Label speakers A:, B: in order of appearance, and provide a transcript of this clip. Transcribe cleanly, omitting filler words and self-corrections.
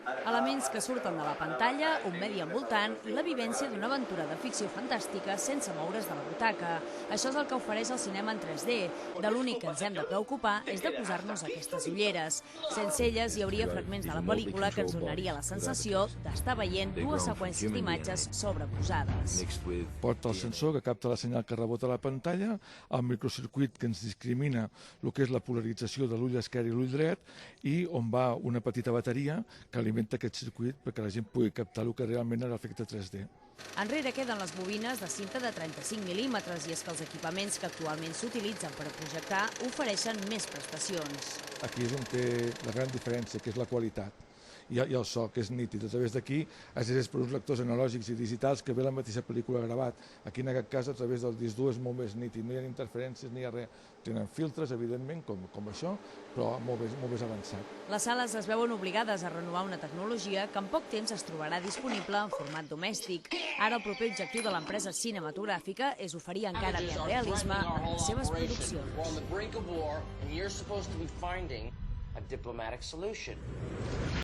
A: Elements que surten de la pantalla, un medi envoltant i la vivència d'una aventura de ficció fantàstica sense moure's de la butaca. Això és el que ofereix el cinema en 3D. De l'únic que ens hem de preocupar és de posar-nos aquestes ulleres. Sense elles hi hauria fragments de la pel·lícula que ens donaria la sensació d'estar veient dues seqüències d'imatges sobreposades.
B: Porta el sensor que capta la senyal que rebota a la pantalla, el microcircuit que ens discrimina el que és la polarització de l'ull esquerre i l'ull dret i on va una petita bateria que alimenta aquest circuit perquè la gent pugui captar el que realment era l'efecte 3D.
A: Enrere queden les bobines de cinta de 35 mil·límetres i és que els equipaments que actualment s'utilitzen per a projectar ofereixen més prestacions.
B: Aquí és on té la gran diferència, que és la qualitat. I el so, que és nítid. A través d'aquí es llegeix per uns lectors analògics i digitals que ve la mateixa pel·lícula gravat. Aquí, en aquest cas, a través del disc dur és molt més nítid. No hi ha interferències, no hi ha res. Tenen filtres, evidentment, com això, però molt més avançat.
A: Les sales es veuen obligades a renovar una tecnologia que en poc temps es trobarà disponible en format domèstic. Ara el proper objectiu de l'empresa cinematogràfica és oferir encara més realisme en les seves produccions.